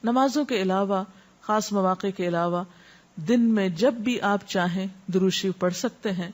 نمازوں کے علاوہ، خاص مواقع کے علاوہ دن میں جب بھی آپ چاہیں درود شریف پڑھ سکتے ہیں،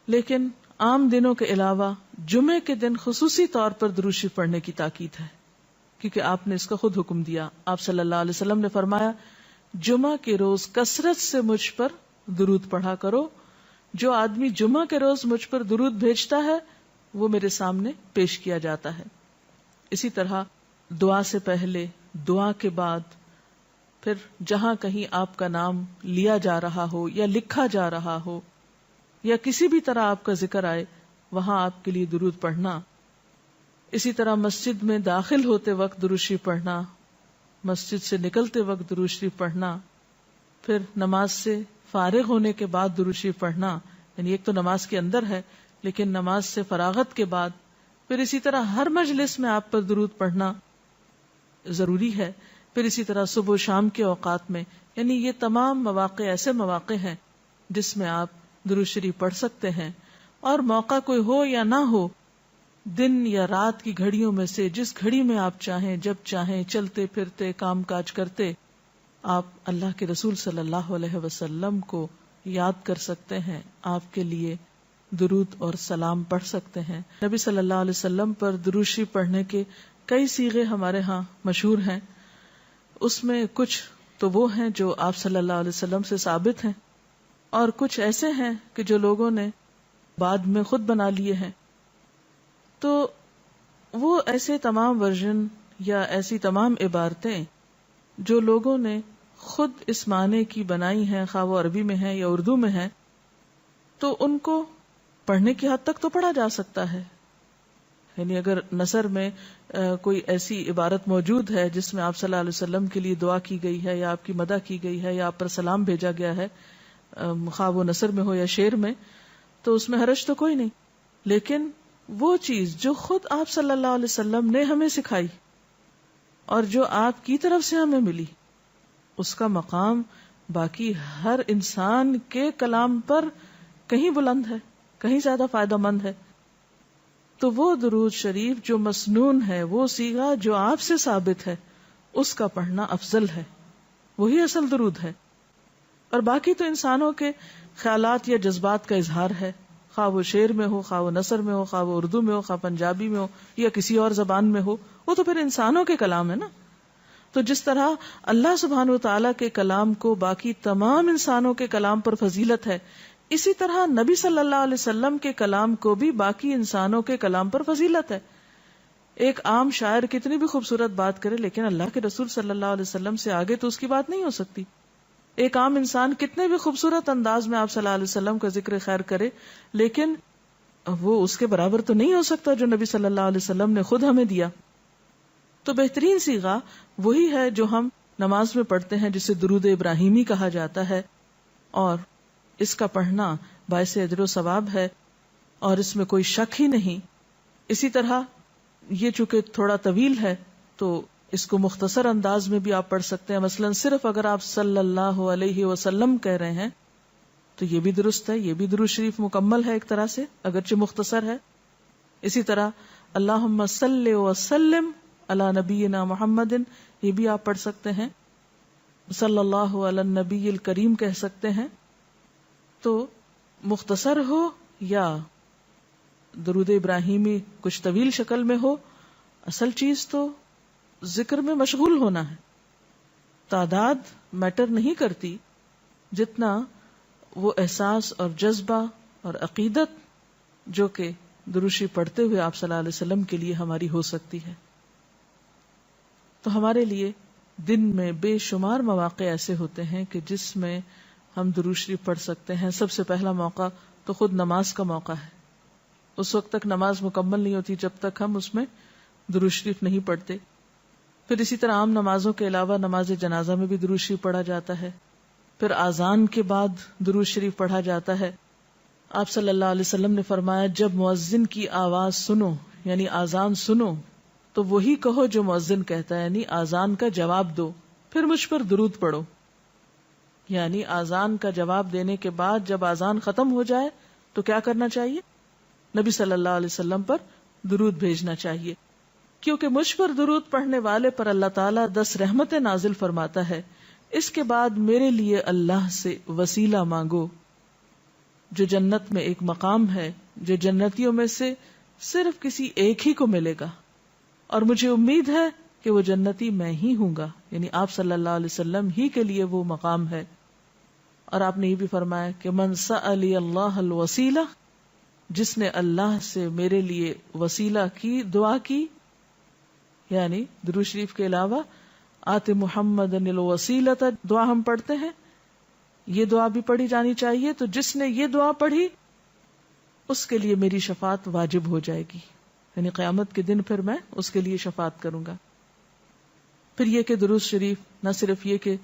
لیکن عام دنوں کے علاوہ جمعے کے دن خصوصی طور پر درود شریف پڑھنے کی تاکید ہے، کیونکہ آپ نے اس کا خود حکم دیا. آپ صلی اللہ علیہ وسلم نے فرمایا جمعہ کے روز کثرت سے مجھ پر درود پڑھا کرو، جو آدمی جمعہ کے روز مجھ پر درود بھیجتا ہے وہ میرے سامنے پیش کیا جاتا ہے. اسی طرح دعا سے پہلے، دعا کے بعد، پھر جہاں کہیں آپ کا نام لیا جا رہا ہو یا لکھا جا رہا ہو یا کسی بھی طرح آپ کا ذکر آئے وہاں آپ کے لیے درود پڑھنا. اسی طرح مسجد میں داخل ہوتے وقت درود شریف پڑھنا، مسجد سے نکلتے وقت درود شریف پڑھنا، پھر نماز سے فارغ ہونے کے بعد درود شریف پڑھنا، یعنی ایک تو نماز کے اندر ہے لیکن نماز سے فراغت کے بعد، پھر اسی طرح ہر مجلس میں آپ پر درود پڑھنا ضروری ہے. پھر اسی طرح صبح و شام کے اوقات میں، یعنی یہ تمام مواقع ایسے مواقع ہیں جس میں آپ درود شریف پڑھ سکتے ہیں. اور موقع کوئی ہو یا نہ ہو، دن یا رات کی گھڑیوں میں سے جس گھڑی میں آپ چاہیں، جب چاہیں، چلتے پھرتے کام کاج کرتے، آپ اللہ کے رسول صلی اللہ علیہ وسلم کو یاد کر سکتے ہیں، آپ کے لیے درود اور سلام پڑھ سکتے ہیں. نبی صلی اللہ علیہ وسلم پر درود شریف پڑھنے کے کئی صیغے ہمارے ہاں مشہور ہیں. اس میں کچھ تو وہ ہیں جو آپ صلی اللہ علیہ وسلم سے ثابت ہیں، اور کچھ ایسے ہیں کہ جو لوگوں نے بعد میں خود بنا لیے ہیں. تو وہ ایسے تمام ورژن یا ایسی تمام عبارتیں جو لوگوں نے خود اس معنی کی بنائی ہیں، خواہ وہ عربی میں ہیں یا اردو میں ہیں، تو ان کو پڑھنے کی حد تک تو پڑھا جا سکتا ہے. یعنی اگر نثر میں کوئی ایسی عبارت موجود ہے جس میں آپ صلی اللہ علیہ وسلم کے لیے دعا کی گئی ہے یا آپ کی مدح کی گئی ہے یا آپ پر سلام بھیجا گیا ہے، خواہ وہ نثر میں ہو یا شعر میں، تو اس میں حرج تو کوئی نہیں. لیکن وہ چیز جو خود آپ صلی اللہ علیہ وسلم نے ہمیں سکھائی اور جو آپ کی طرف سے ہمیں ملی، اس کا مقام باقی ہر انسان کے کلام پر کہیں بلند ہے، کہیں زیادہ فائدہ مند ہے. تو وہ درود شریف جو مسنون ہے، وہ صیغہ جو آپ سے ثابت ہے، اس کا پڑھنا افضل ہے، وہی اصل درود ہے. اور باقی تو انسانوں کے خیالات یا جذبات کا اظہار ہے، خواہ وہ شعر میں ہو، خواہ وہ نثر میں ہو، خواہ وہ اردو میں ہو، خواہ پنجابی میں ہو یا کسی اور زبان میں ہو، وہ تو پھر انسانوں کے کلام ہے نا. تو جس طرح اللہ سبحانہ و تعالیٰ کے کلام کو باقی تمام انسانوں کے کلام پر فضیلت ہے، اسی طرح نبی صلی اللہ علیہ وسلم کے کلام کو بھی باقی انسانوں کے کلام پر فضیلت ہے. ایک عام شاعر کتنی بھی خوبصورت بات کرے لیکن اللہ کے رسول صلی اللہ علیہ وسلم سے آگے تو اس کی بات نہیں ہو سکتی. ایک عام انسان کتنے بھی خوبصورت انداز میں آپ صلی اللہ علیہ وسلم کا ذکر خیر کرے لیکن وہ اس کے برابر تو نہیں ہو سکتا جو نبی صلی اللہ علیہ وسلم نے خود ہمیں دیا. تو بہترین صیغہ وہی ہے جو ہم نماز میں پڑھتے ہیں، جسے درود ابراہیمی کہا جاتا ہے، اور اس کا پڑھنا باعث اجر و ثواب ہے اور اس میں کوئی شک ہی نہیں. اسی طرح یہ چونکہ تھوڑا طویل ہے تو اس کو مختصر انداز میں بھی آپ پڑھ سکتے ہیں. مثلا صرف اگر آپ صلی اللہ علیہ وسلم کہہ رہے ہیں تو یہ بھی درست ہے، یہ بھی درود شریف مکمل ہے ایک طرح سے، اگرچہ مختصر ہے. اسی طرح اللہم صلی وسلم علی نبینا محمد، یہ بھی آپ پڑھ سکتے ہیں. صلی اللہ علی النبی الکریم کہہ سکتے ہیں. تو مختصر ہو یا درود ابراہیمی کچھ طویل شکل میں ہو، اصل چیز تو ذکر میں مشغول ہونا ہے. تعداد میٹر نہیں کرتی جتنا وہ احساس اور جذبہ اور عقیدت جو کہ درود شریف پڑھتے ہوئے آپ صلی اللہ علیہ وسلم کے لیے ہماری ہو سکتی ہے. تو ہمارے لیے دن میں بے شمار مواقع ایسے ہوتے ہیں کہ جس میں ہم درود شریف پڑھ سکتے ہیں. سب سے پہلا موقع تو خود نماز کا موقع ہے. اس وقت تک نماز مکمل نہیں ہوتی جب تک ہم اس میں درود شریف نہیں پڑھتے. پھر اسی طرح عام نمازوں کے علاوہ نماز جنازہ میں بھی درود شریف پڑھا جاتا ہے. پھر اذان کے بعد درود شریف پڑھا جاتا ہے. آپ صلی اللہ علیہ وسلم نے فرمایا جب مؤذن کی آواز سنو یعنی اذان سنو تو وہی کہو جو مؤذن کہتا ہے، یعنی اذان کا جواب دو، پھر مجھ پر درود پڑھو. یعنی اذان کا جواب دینے کے بعد جب اذان ختم ہو جائے تو کیا کرنا چاہیے؟ نبی صلی اللہ علیہ وسلم پر درود بھیجنا چاہیے. کیونکہ مجھ پر درود پڑھنے والے پر اللہ تعالیٰ 10 رحمتیں نازل فرماتا ہے. اس کے بعد میرے لیے اللہ سے وسیلہ مانگو، جو جنت میں ایک مقام ہے جو جنتیوں میں سے صرف کسی ایک ہی کو ملے گا، اور مجھے امید ہے کہ وہ جنتی میں ہی ہوں گا، یعنی آپ صلی اللہ علیہ وسلم ہی کے لیے وہ مقام ہے. اور آپ نے یہ بھی فرمایا کہ من سألی اللہ الوسیلہ، جس نے اللہ سے میرے لیے وسیلہ کی دعا کی، یعنی درود شریف کے علاوہ آت محمد الوسیلۃ دعا ہم پڑھتے ہیں، یہ دعا بھی پڑھی جانی چاہیے. تو جس نے یہ دعا پڑھی اس کے لیے میری شفاعت واجب ہو جائے گی، یعنی قیامت کے دن پھر میں اس کے لیے شفاعت کروں گا. پھر یہ کہ درود شریف نہ صرف یہ کہ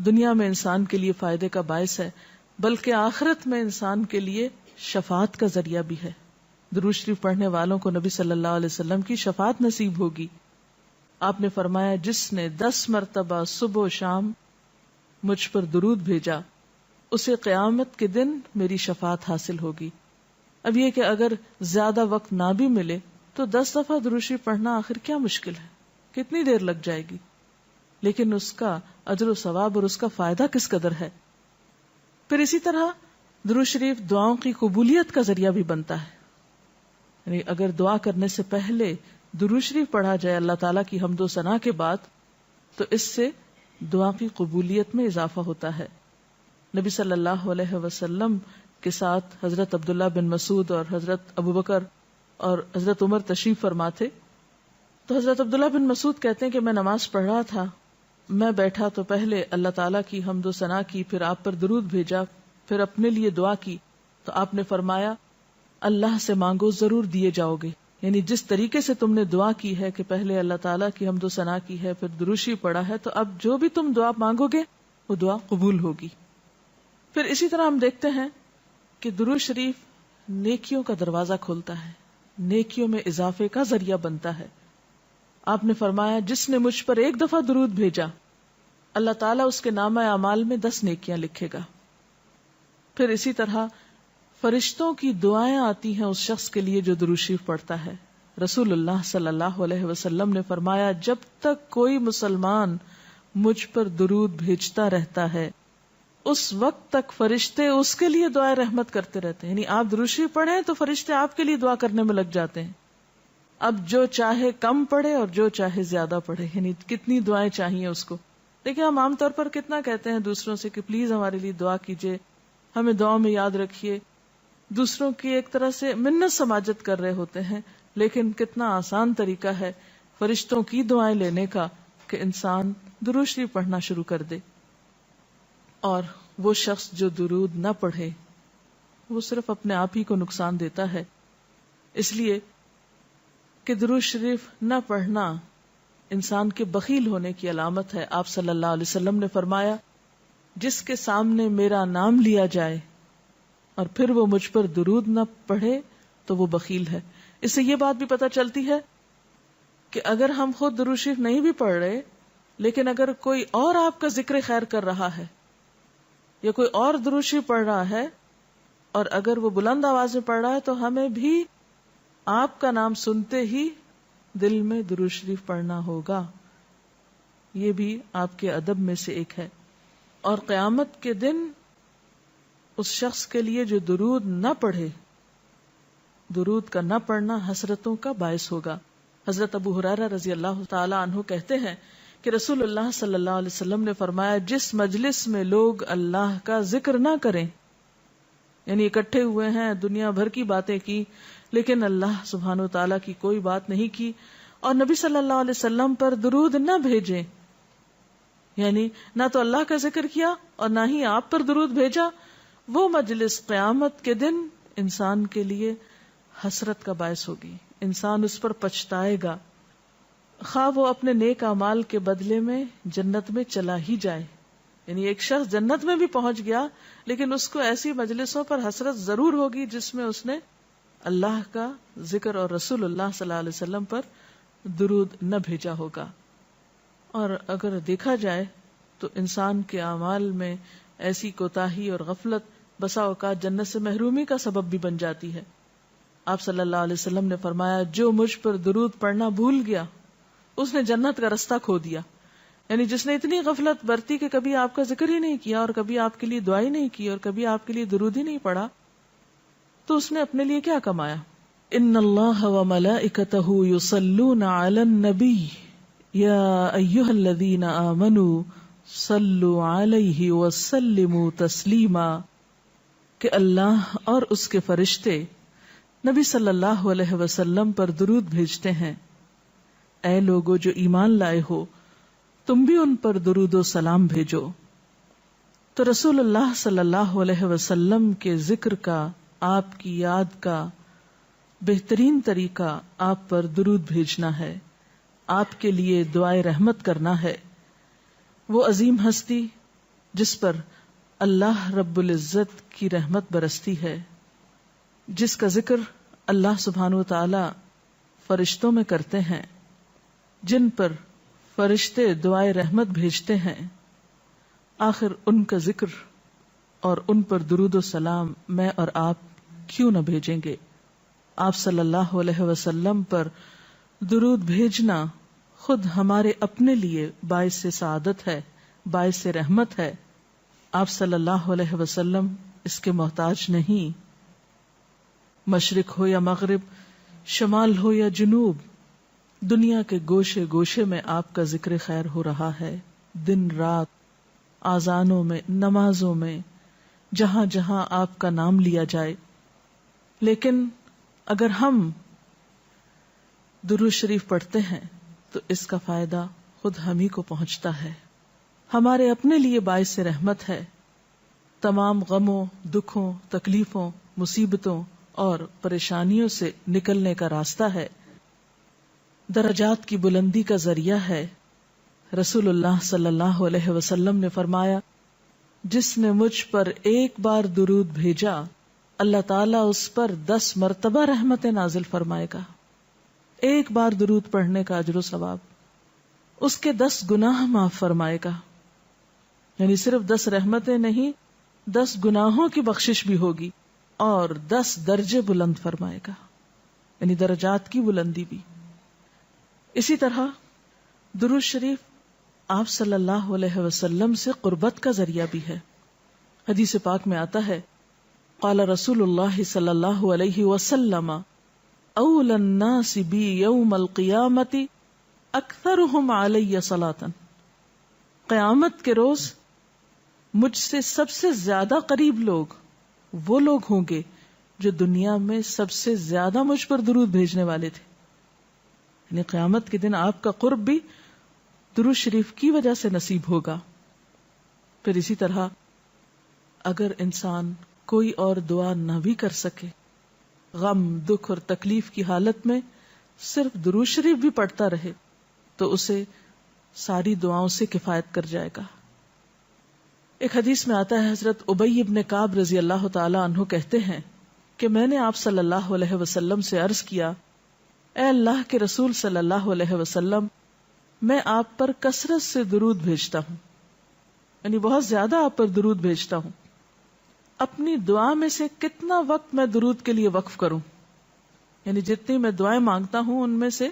دنیا میں انسان کے لیے فائدے کا باعث ہے، بلکہ آخرت میں انسان کے لیے شفاعت کا ذریعہ بھی ہے. درود شریف پڑھنے والوں کو نبی صلی اللہ علیہ وسلم کی شفاعت نصیب ہوگی. آپ نے فرمایا جس نے 10 مرتبہ صبح و شام مجھ پر درود بھیجا اسے قیامت کے دن میری شفاعت حاصل ہوگی. اب یہ کہ اگر زیادہ وقت نہ بھی ملے تو 10 دفعہ درود شریف پڑھنا آخر کیا مشکل ہے، کتنی دیر لگ جائے گی، لیکن اس کا اجر و ثواب اور اس کا فائدہ کس قدر ہے. پھر اسی طرح درود شریف دعاؤں کی قبولیت کا ذریعہ بھی بنتا ہے، یعنی اگر دعا کرنے سے پہلے درود شریف پڑھا جائے اللہ تعالیٰ کی حمد و ثنا کے بعد تو اس سے دعا کی قبولیت میں اضافہ ہوتا ہے. نبی صلی اللہ علیہ وسلم کے ساتھ حضرت عبداللہ بن مسعود اور حضرت ابوبکر اور حضرت عمر تشریف فرما تھے. تو حضرت عبداللہ بن مسعود کہتے ہیں کہ میں نماز پڑھ رہا تھا، میں بیٹھا تو پہلے اللہ تعالیٰ کی حمد و ثنا کی، پھر آپ پر درود بھیجا، پھر اپنے لیے دعا کی. تو آپ نے فرمایا اللہ سے مانگو ضرور دیے جاؤ گے، یعنی جس طریقے سے تم نے دعا کی ہے کہ پہلے اللہ تعالیٰ کی حمد و ثنا کی ہے پھر درود شریف پڑھا ہے، تو اب جو بھی تم دعا مانگو گے وہ دعا قبول ہوگی. پھر اسی طرح ہم دیکھتے ہیں کہ درود شریف نیکیوں کا دروازہ کھولتا ہے، نیکیوں میں اضافے کا ذریعہ بنتا ہے. آپ نے فرمایا جس نے مجھ پر ایک دفعہ درود بھیجا اللہ تعالیٰ اس کے نامہ اعمال میں 10 نیکیاں لکھے گا. پھر اسی طرح فرشتوں کی دعائیں آتی ہیں اس شخص کے لیے جو درود شریف پڑھتا ہے. رسول اللہ صلی اللہ علیہ وسلم نے فرمایا جب تک کوئی مسلمان مجھ پر درود بھیجتا رہتا ہے اس وقت تک فرشتے اس کے لیے دعائیں رحمت کرتے رہتے ہیں. یعنی آپ درود شریف پڑھیں تو فرشتے آپ کے لیے دعا کرنے میں لگ جاتے ہیں. اب جو چاہے کم پڑھے اور جو چاہے زیادہ پڑھے، یعنی کتنی دعائیں چاہیے اس کو. دیکھیں ہم عام طور پر کتنا کہتے ہیں دوسروں سے کہ پلیز ہمارے لیے دعا کیجیے، ہمیں دعا میں یاد رکھیے، دوسروں کی ایک طرح سے منت سماجت کر رہے ہوتے ہیں. لیکن کتنا آسان طریقہ ہے فرشتوں کی دعائیں لینے کا کہ انسان درود شریف پڑھنا شروع کر دے. اور وہ شخص جو درود نہ پڑھے وہ صرف اپنے آپ ہی کو نقصان دیتا ہے، اس لیے کہ درود شریف نہ پڑھنا انسان کے بخیل ہونے کی علامت ہے. آپ صلی اللہ علیہ وسلم نے فرمایا جس کے سامنے میرا نام لیا جائے اور پھر وہ مجھ پر درود نہ پڑھے تو وہ بخیل ہے. اس سے یہ بات بھی پتہ چلتی ہے کہ اگر ہم خود درود شریف نہیں بھی پڑھ رہے لیکن اگر کوئی اور آپ کا ذکر خیر کر رہا ہے یا کوئی اور درود شریف پڑھ رہا ہے اور اگر وہ بلند آواز میں پڑھ رہا ہے تو ہمیں بھی آپ کا نام سنتے ہی دل میں درود شریف پڑھنا ہوگا. یہ بھی آپ کے ادب میں سے ایک ہے. اور قیامت کے دن اس شخص کے لیے جو درود نہ پڑھے، درود کا نہ پڑھنا حسرتوں کا باعث ہوگا. حضرت ابو ہریرہ رضی اللہ تعالی عنہ کہتے ہیں کہ رسول اللہ صلی اللہ علیہ وسلم نے فرمایا جس مجلس میں لوگ اللہ کا ذکر نہ کریں، یعنی اکٹھے ہوئے ہیں دنیا بھر کی باتیں کی لیکن اللہ سبحانہ و تعالیٰ کی کوئی بات نہیں کی، اور نبی صلی اللہ علیہ وسلم پر درود نہ بھیجیں، یعنی نہ تو اللہ کا ذکر کیا اور نہ ہی آپ پر درود بھیجا، وہ مجلس قیامت کے دن انسان کے لیے حسرت کا باعث ہوگی. انسان اس پر پچھتائے گا، خواہ وہ اپنے نیک اعمال کے بدلے میں جنت میں چلا ہی جائے. یعنی ایک شخص جنت میں بھی پہنچ گیا لیکن اس کو ایسی مجلسوں پر حسرت ضرور ہوگی جس میں اس نے اللہ کا ذکر اور رسول اللہ صلی اللہ علیہ وسلم پر درود نہ بھیجا ہوگا. اور اگر دیکھا جائے تو انسان کے اعمال میں ایسی کوتاہی اور غفلت بسا اوقات جنت سے محرومی کا سبب بھی بن جاتی ہے. آپ صلی اللہ علیہ وسلم نے فرمایا جو مجھ پر درود پڑھنا بھول گیا اس نے جنت کا رستہ کھو دیا. یعنی جس نے اتنی غفلت برتی کہ کبھی آپ کا ذکر ہی نہیں کیا اور کبھی آپ کے لیے دعا ہی نہیں کی اور کبھی آپ کے لیے درود ہی نہیں پڑھا, تو اس نے اپنے لیے کیا کمایا؟ ان اللہ وملائکتہ یصلون علی النبی یا ایھا الذین آمنوا صلوا علیہ وسلموا تسلیما, کہ اللہ اور اس کے فرشتے نبی صلی اللہ علیہ وسلم پر درود بھیجتے ہیں. اے لوگو جو ایمان لائے ہو, تم بھی ان پر درود و سلام بھیجو. تو رسول اللہ صلی اللہ علیہ وسلم کے ذکر کا, آپ کی یاد کا بہترین طریقہ آپ پر درود بھیجنا ہے, آپ کے لیے دعائے رحمت کرنا ہے. وہ عظیم ہستی جس پر اللہ رب العزت کی رحمت برستی ہے, جس کا ذکر اللہ سبحانہ و تعالی فرشتوں میں کرتے ہیں, جن پر فرشتے دعائے رحمت بھیجتے ہیں, آخر ان کا ذکر اور ان پر درود و سلام میں اور آپ کیوں نہ بھیجیں گے؟ آپ صلی اللہ علیہ وسلم پر درود بھیجنا خود ہمارے اپنے لیے باعث سعادت ہے, باعث رحمت ہے. آپ صلی اللہ علیہ وسلم اس کے محتاج نہیں. مشرق ہو یا مغرب, شمال ہو یا جنوب, دنیا کے گوشے گوشے میں آپ کا ذکر خیر ہو رہا ہے, دن رات, آذانوں میں, نمازوں میں, جہاں جہاں آپ کا نام لیا جائے. لیکن اگر ہم درود شریف پڑھتے ہیں تو اس کا فائدہ خود ہم ہی کو پہنچتا ہے, ہمارے اپنے لیے باعث رحمت ہے. تمام غموں, دکھوں, تکلیفوں, مصیبتوں اور پریشانیوں سے نکلنے کا راستہ ہے, درجات کی بلندی کا ذریعہ ہے. رسول اللہ صلی اللہ علیہ وسلم نے فرمایا, جس نے مجھ پر ایک بار درود بھیجا اللہ تعالیٰ اس پر 10 مرتبہ رحمتیں نازل فرمائے گا. ایک بار درود پڑھنے کا اجر و ثواب, اس کے 10 گناہ معاف فرمائے گا. یعنی صرف 10 رحمتیں نہیں, 10 گناہوں کی بخشش بھی ہوگی اور 10 درجے بلند فرمائے گا, یعنی درجات کی بلندی بھی. اسی طرح درود شریف آپ صلی اللہ علیہ وسلم سے قربت کا ذریعہ بھی ہے. حدیث پاک میں آتا ہے, قال رسول اللہ صلی اللہ علیہ وسلم اول الناس بی یوم القیامت اکثرهم علی صلاۃ, قیامت کے روز مجھ سے سب سے زیادہ قریب لوگ وہ لوگ ہوں گے جو دنیا میں سب سے زیادہ مجھ پر درود بھیجنے والے تھے. یعنی قیامت کے دن آپ کا قرب بھی درود شریف کی وجہ سے نصیب ہوگا. پھر اسی طرح اگر انسان کوئی اور دعا نہ بھی کر سکے, غم, دکھ اور تکلیف کی حالت میں صرف درود شریف بھی پڑھتا رہے تو اسے ساری دعاؤں سے کفایت کر جائے گا. ایک حدیث میں آتا ہے, حضرت ابی بن کعب رضی اللہ تعالی عنہ کہتے ہیں کہ میں نے آپ صلی اللہ علیہ وسلم سے عرض کیا, اے اللہ کے رسول صلی اللہ علیہ وسلم, میں آپ پر کثرت سے درود بھیجتا ہوں, یعنی بہت زیادہ آپ پر درود بھیجتا ہوں, اپنی دعا میں سے کتنا وقت میں درود کے لیے وقف کروں؟ یعنی جتنی میں دعائیں مانگتا ہوں ان میں سے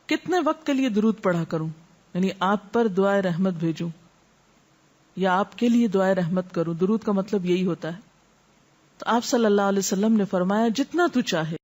کتنے وقت کے لیے درود پڑھا کروں, یعنی آپ پر دعائے رحمت بھیجوں یا آپ کے لیے دعائے رحمت کروں. درود کا مطلب یہی ہوتا ہے. تو آپ صلی اللہ علیہ وسلم نے فرمایا, جتنا تو چاہے